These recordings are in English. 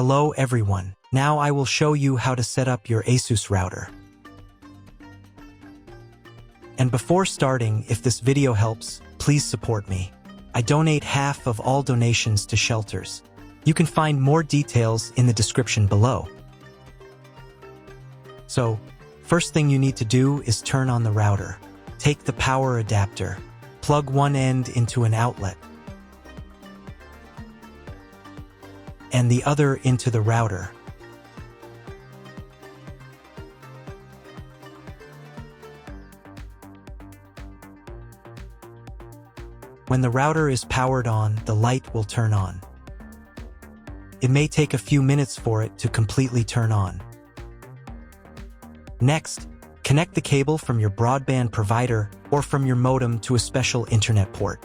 Hello everyone. Now I will show you how to set up your ASUS router. And before starting, if this video helps, please support me. I donate half of all donations to shelters. You can find more details in the description below. So, first thing you need to do is turn on the router. Take the power adapter. Plug one end into an outlet and the other into the router. When the router is powered on, the light will turn on. It may take a few minutes for it to completely turn on. Next, connect the cable from your broadband provider or from your modem to a special internet port.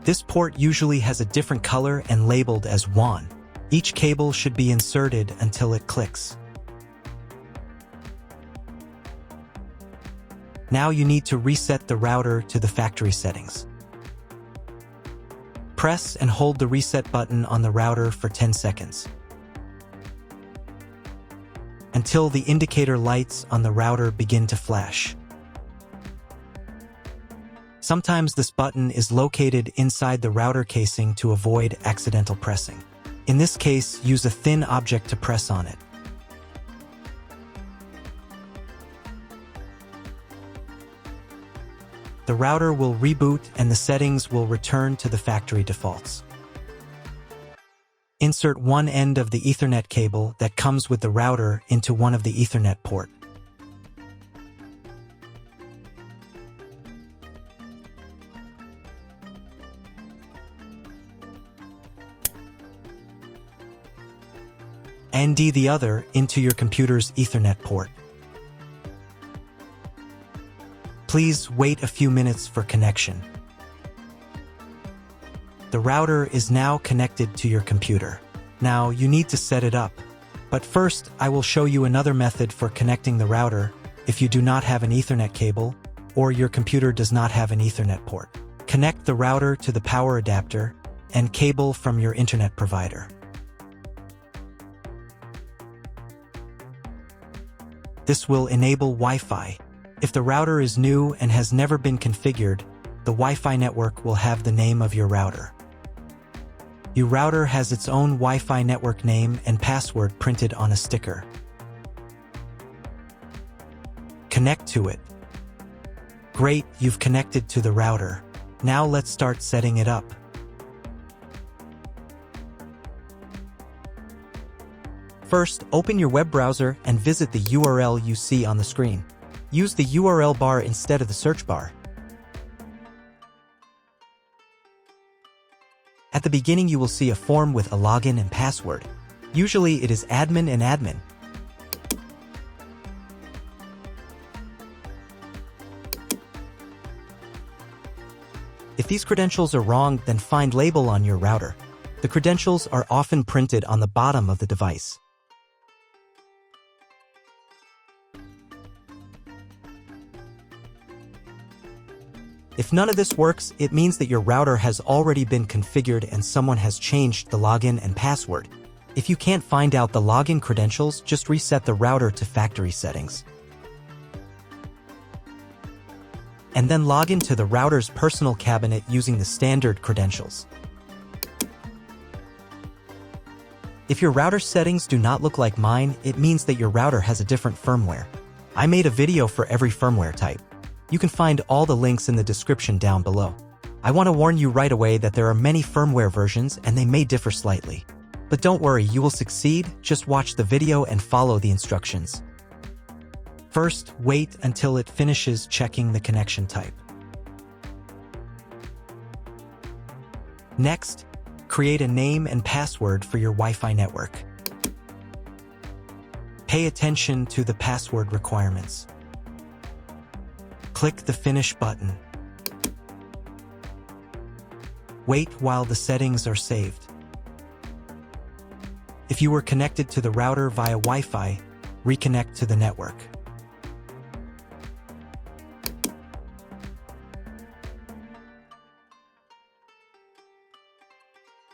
This port usually has a different color and labeled as WAN. Each cable should be inserted until it clicks. Now you need to reset the router to the factory settings. Press and hold the reset button on the router for 10 seconds. Until the indicator lights on the router begin to flash. Sometimes this button is located inside the router casing to avoid accidental pressing. In this case, use a thin object to press on it. The router will reboot and the settings will return to the factory defaults. Insert one end of the Ethernet cable that comes with the router into one of the Ethernet port. And the other into your computer's Ethernet port. Please wait a few minutes for connection. The router is now connected to your computer. Now you need to set it up. But first, I will show you another method for connecting the router if you do not have an Ethernet cable or your computer does not have an Ethernet port. Connect the router to the power adapter and cable from your internet provider. This will enable Wi-Fi. If the router is new and has never been configured, the Wi-Fi network will have the name of your router. Your router has its own Wi-Fi network name and password printed on a sticker. Connect to it. Great, you've connected to the router. Now let's start setting it up. First, open your web browser and visit the URL you see on the screen. Use the URL bar instead of the search bar. At the beginning, you will see a form with a login and password. Usually, it is admin and admin. If these credentials are wrong, then find label on your router. The credentials are often printed on the bottom of the device. If none of this works, it means that your router has already been configured and someone has changed the login and password. If you can't find out the login credentials, just reset the router to factory settings. And then log into the router's personal cabinet using the standard credentials. If your router settings do not look like mine, it means that your router has a different firmware. I made a video for every firmware type. You can find all the links in the description down below. I want to warn you right away that there are many firmware versions and they may differ slightly. But don't worry, you will succeed, just watch the video and follow the instructions. First, wait until it finishes checking the connection type. Next, create a name and password for your Wi-Fi network. Pay attention to the password requirements. Click the Finish button. Wait while the settings are saved. If you were connected to the router via Wi-Fi, reconnect to the network.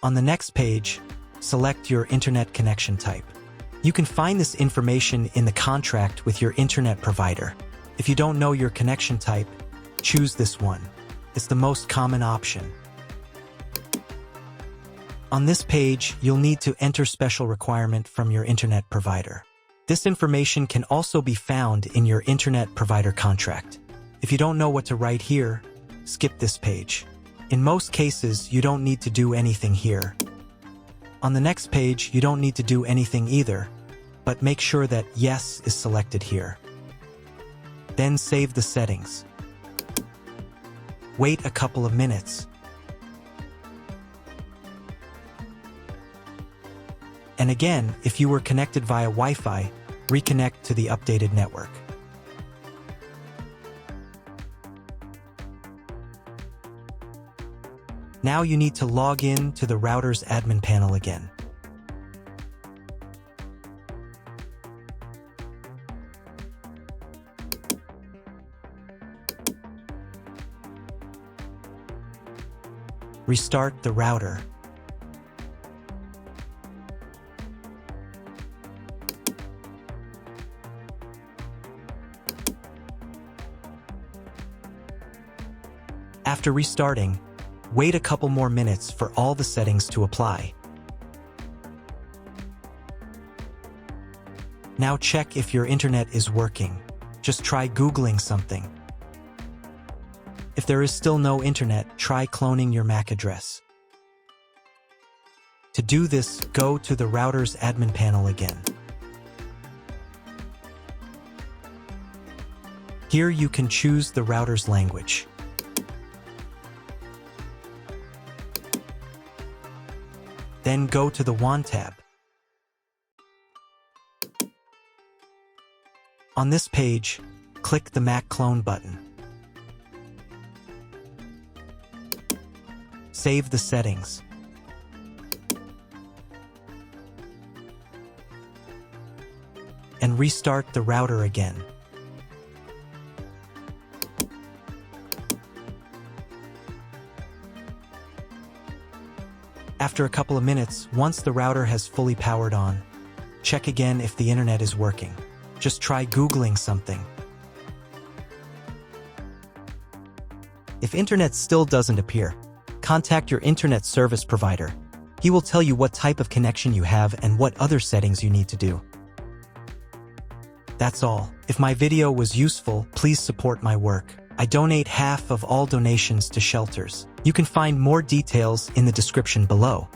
On the next page, select your internet connection type. You can find this information in the contract with your internet provider. If you don't know your connection type, choose this one. It's the most common option. On this page, you'll need to enter special requirement from your internet provider. This information can also be found in your internet provider contract. If you don't know what to write here, skip this page. In most cases, you don't need to do anything here. On the next page, you don't need to do anything either, but make sure that Yes is selected here. Then save the settings. Wait a couple of minutes. And again, if you were connected via Wi-Fi, reconnect to the updated network. Now you need to log in to the router's admin panel again. Restart the router. After restarting, wait a couple more minutes for all the settings to apply. Now check if your internet is working. Just try Googling something. If there is still no internet, try cloning your MAC address. To do this, go to the router's admin panel again. Here you can choose the router's language. Then go to the WAN tab. On this page, click the MAC clone button. Save the settings. And restart the router again. After a couple of minutes, once the router has fully powered on, check again if the internet is working. Just try Googling something. If internet still doesn't appear, contact your internet service provider. He will tell you what type of connection you have and what other settings you need to do. That's all. If my video was useful, please support my work. I donate half of all donations to shelters. You can find more details in the description below.